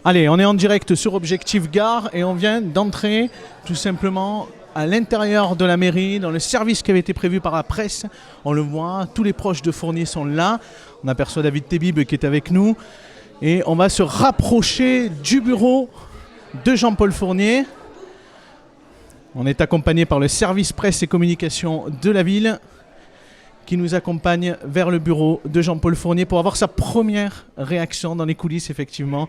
Allez, on est en direct sur Objectif Gare et on vient d'entrer tout simplement à l'intérieur de la mairie, dans le service qui avait été prévu par la presse. On le voit, tous les proches de Fournier sont là. On aperçoit David Tébib qui est avec nous. Et on va se rapprocher du bureau de Jean-Paul Fournier. On est accompagné par le service presse et communication de la ville qui nous accompagne vers le bureau de Jean-Paul Fournier pour avoir sa première réaction dans les coulisses, effectivement.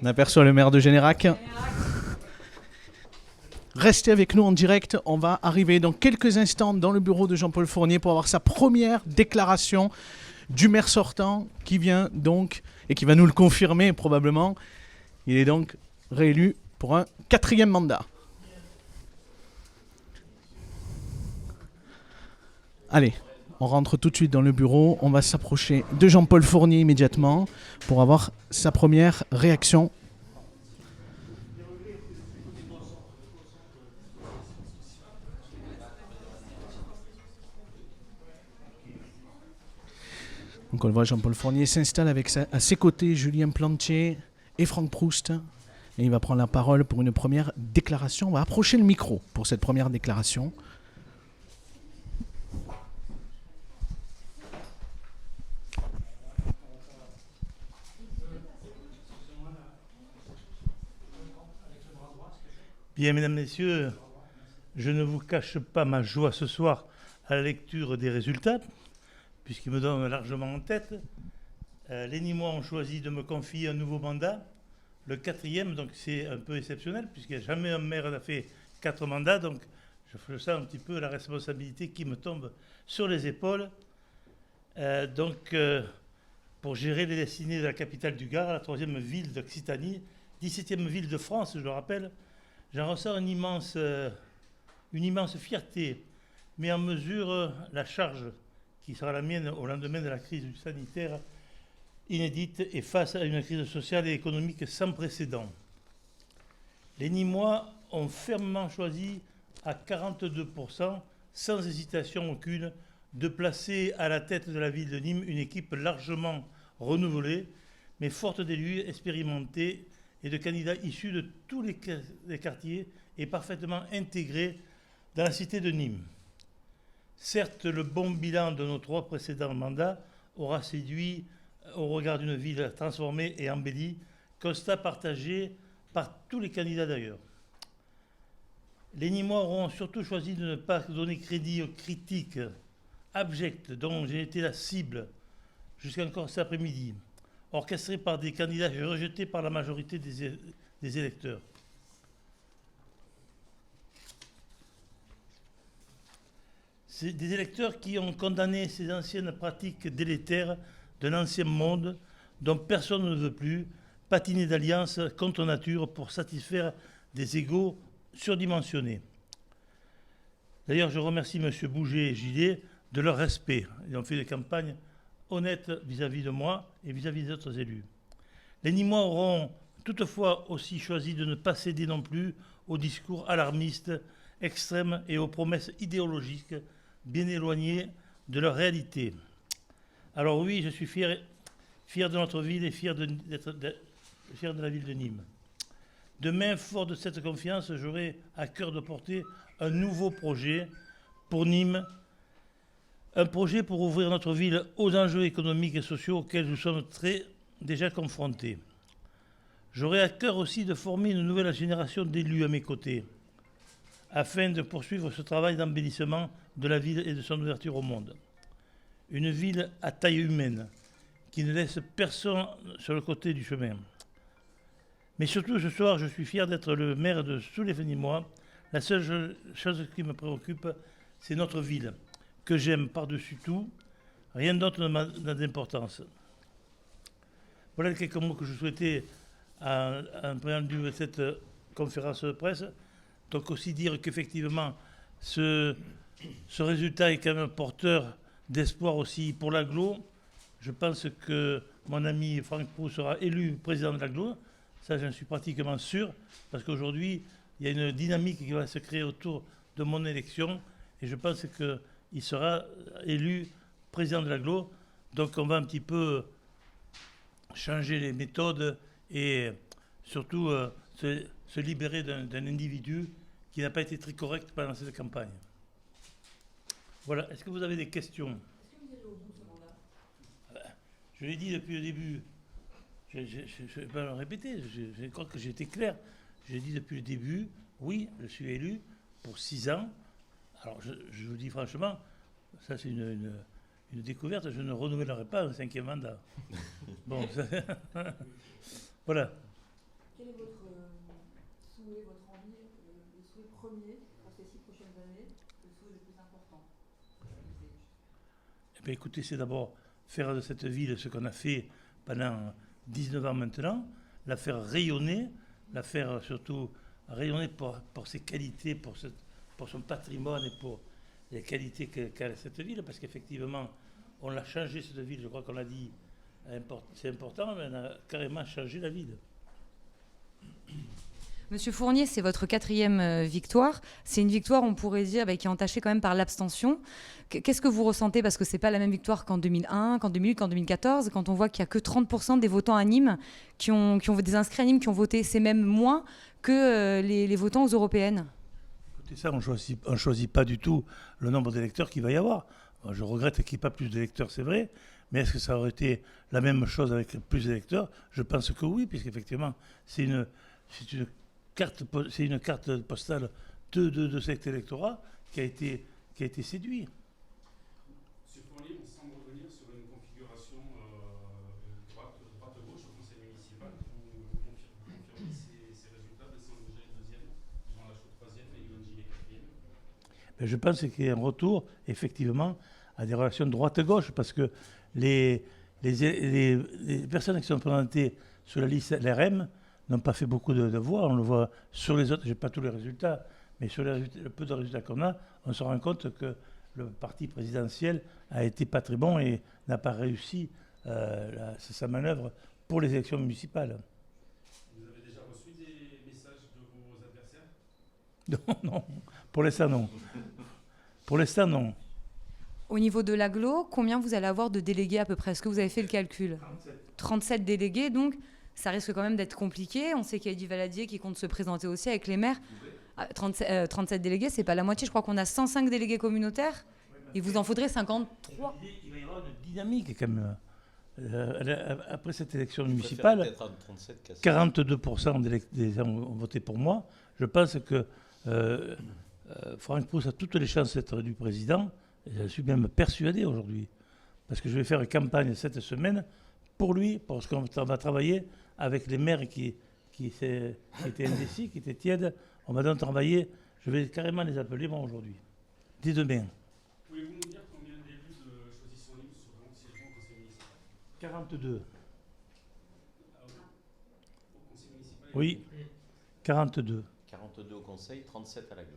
On aperçoit le maire de Générac. Restez avec nous en direct, on va arriver dans quelques instants dans le bureau de Jean-Paul Fournier pour avoir sa première déclaration du maire sortant qui vient donc, et qui va nous le confirmer probablement, il est donc réélu pour un 4e mandat. Allez, on rentre tout de suite dans le bureau, on va s'approcher de Jean-Paul Fournier immédiatement pour avoir sa première réaction. Donc on le voit, Jean-Paul Fournier s'installe avec à ses côtés Julien Plantier et Franck Proust. Et il va prendre la parole pour une première déclaration. On va approcher le micro pour cette première déclaration. Bien, mesdames, messieurs, je ne vous cache pas ma joie ce soir à la lecture des résultats, puisqu'ils me donnent largement en tête. Les Nîmois ont choisi de me confier un nouveau mandat, le 4e, donc c'est un peu exceptionnel, puisqu'il n'y a jamais un maire n'a fait 4 mandats, donc je sens un petit peu la responsabilité qui me tombe sur les épaules. Pour gérer les destinées de la capitale du Gard, la 3e ville d'Occitanie, 17e ville de France, je le rappelle, j'en ressens une immense fierté, mais en mesure la charge qui sera la mienne au lendemain de la crise sanitaire inédite et face à une crise sociale et économique sans précédent. Les Nîmois ont fermement choisi à 42%, sans hésitation aucune, de placer à la tête de la ville de Nîmes une équipe largement renouvelée, mais forte d'élus expérimentés et de candidats issus de tous les quartiers et parfaitement intégrés dans la cité de Nîmes. Certes, le bon bilan de nos 3 précédents mandats aura séduit au regard d'une ville transformée et embellie, constat partagé par tous les candidats d'ailleurs. Les Nîmois auront surtout choisi de ne pas donner crédit aux critiques abjectes dont j'ai été la cible jusqu'à encore cet après-midi, orchestrées par des candidats rejetés par la majorité des électeurs. C'est des électeurs qui ont condamné ces anciennes pratiques délétères d'un ancien monde dont personne ne veut plus, patiner d'alliances contre nature pour satisfaire des égos surdimensionnés. D'ailleurs, je remercie M. Bouget et Gillet de leur respect. Ils ont fait des campagnes honnêtes vis-à-vis de moi et vis-à-vis des autres élus. Les Nîmois auront toutefois aussi choisi de ne pas céder non plus aux discours alarmistes, extrêmes et aux promesses idéologiques bien éloignées de leur réalité. Alors oui, je suis fier de notre ville et fier de la ville de Nîmes. Demain, fort de cette confiance, j'aurai à cœur de porter un nouveau projet pour Nîmes, un projet pour ouvrir notre ville aux enjeux économiques et sociaux auxquels nous sommes déjà confrontés. J'aurai à cœur aussi de former une nouvelle génération d'élus à mes côtés, afin de poursuivre ce travail d'embellissement de la ville et de son ouverture au monde. Une ville à taille humaine, qui ne laisse personne sur le côté du chemin. Mais surtout, ce soir, je suis fier d'être le maire de tous les Nîmois. La seule chose qui me préoccupe, c'est notre ville, que j'aime par-dessus tout. Rien d'autre n'a d'importance. Voilà quelques mots que je souhaitais en préambule de cette conférence de presse. Donc aussi dire qu'effectivement, ce résultat est quand même porteur d'espoir aussi pour l'agglo. Je pense que mon ami Franck Proust sera élu président de l'agglo. Ça, j'en suis pratiquement sûr, parce qu'aujourd'hui, il y a une dynamique qui va se créer autour de mon élection, et je pense qu'il sera élu président de l'agglo. Donc on va un petit peu changer les méthodes et surtout se libérer d'un individu qui n'a pas été très correct pendant cette campagne. Voilà. Est-ce que vous avez des questions? Est-ce que vous irez au bout de ce mandat? Je l'ai dit depuis le début. Je ne vais pas le répéter. Je crois que j'ai été clair. J'ai dit depuis le début, oui, je suis élu pour 6 ans. Alors, je vous dis franchement, ça c'est une découverte. Je ne renouvellerai pas un 5e mandat. Bon, voilà. Quel est votre souhait, votre envie, le souhait premier pour ces 6 prochaines années, le souhait le plus important? Eh bien, écoutez, c'est d'abord faire de cette ville ce qu'on a fait pendant 19 ans maintenant, la faire rayonner, la faire surtout rayonner pour ses qualités, pour son patrimoine et pour les qualités qu'a cette ville, parce qu'effectivement, on l'a changé cette ville, je crois qu'on l'a dit, c'est important, mais on a carrément changé la ville. Monsieur Fournier, c'est votre 4e victoire. C'est une victoire, on pourrait dire, qui est entachée quand même par l'abstention. Qu'est-ce que vous ressentez? Parce que ce n'est pas la même victoire qu'en 2001, qu'en 2008, qu'en 2014, quand on voit qu'il n'y a que 30% des votants à Nîmes qui ont des inscrits à Nîmes qui ont voté. C'est même moins que les votants aux européennes. Écoutez, ça, on ne choisit pas du tout le nombre d'électeurs qu'il va y avoir. Je regrette qu'il n'y ait pas plus d'électeurs, c'est vrai. Mais est-ce que ça aurait été la même chose avec plus d'électeurs? Je pense que oui, puisqu'effectivement, c'est une carte postale de cet électorat qui a été séduit. Monsieur Fournier, on semble revenir sur une configuration droite-gauche au conseil municipal. Vous confirmez ces résultats de Saint-Roger 2e, Jean Lachaud 3e et Yvonne Gillet 4e? Je pense qu'il y a un retour, effectivement, à des relations droite-gauche, parce que les personnes qui sont présentées sur la liste LRM n'ont pas fait beaucoup de voix. On le voit sur les autres, je n'ai pas tous les résultats, mais sur le peu de résultats qu'on a, on se rend compte que le parti présidentiel a été pas très bon et n'a pas réussi sa manœuvre pour les élections municipales. Vous avez déjà reçu des messages de vos adversaires? Non, pour l'instant non. Pour l'instant non. Au niveau de l'agglo, combien vous allez avoir de délégués à peu près? Est-ce que vous avez fait le calcul? 37 délégués, donc ça risque quand même d'être compliqué. On sait qu'il y a Eddy Valadier qui compte se présenter aussi avec les maires. 37 délégués, c'est pas la moitié. Je crois qu'on a 105 délégués communautaires. Il vous en faudrait 53. Il va y avoir une dynamique quand même. Après cette élection municipale, 42% des gens ont voté pour moi. Je pense que Franck Proust a toutes les chances d'être élu président. Et je suis même persuadé aujourd'hui. Parce que je vais faire campagne cette semaine pour lui, parce qu'on va travailler avec les maires qui étaient indécis, qui étaient tièdes. On va donc travailler, je vais carrément les appeler moi aujourd'hui, dès demain. Pouvez-vous nous dire combien d'élus de Choisissons Nîmes seront siégeront au conseil municipal? 42. Au conseil municipal? Oui, 42. 42 au conseil, 37 à l'agglo.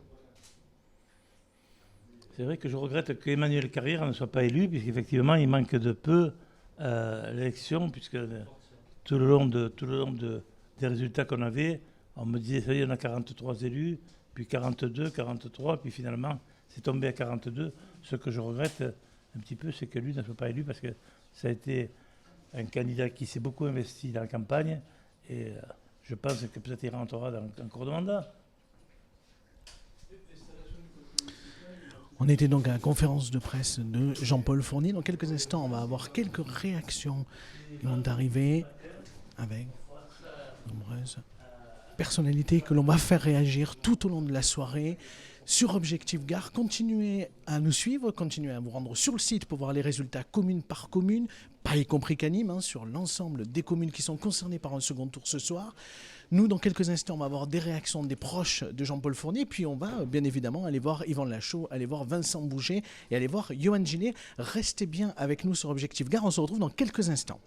C'est vrai que je regrette qu'Emmanuel Carrière ne soit pas élu, puisqu'effectivement, il manque de peu l'élection, puisque tout le long des résultats qu'on avait, on me disait, ça y est, on a 43 élus, puis 42, 43, puis finalement, c'est tombé à 42. Ce que je regrette un petit peu, c'est que lui ne soit pas élu, parce que ça a été un candidat qui s'est beaucoup investi dans la campagne, et je pense que peut-être il rentrera dans un cours de mandat. On était donc à la conférence de presse de Jean-Paul Fournier. Dans quelques instants, on va avoir quelques réactions qui vont arriver avec nombreuses personnalités que l'on va faire réagir tout au long de la soirée sur Objectif Gare. Continuez à nous suivre, continuez à vous rendre sur le site pour voir les résultats commune par commune, pas y compris qu'à Nîmes, sur l'ensemble des communes qui sont concernées par un second tour ce soir. Nous, dans quelques instants, on va avoir des réactions des proches de Jean-Paul Fournier, puis on va bien évidemment aller voir Yvan Lachaud, aller voir Vincent Bouget et aller voir Yvonne Gillet. Restez bien avec nous sur Objectif Gare, on se retrouve dans quelques instants.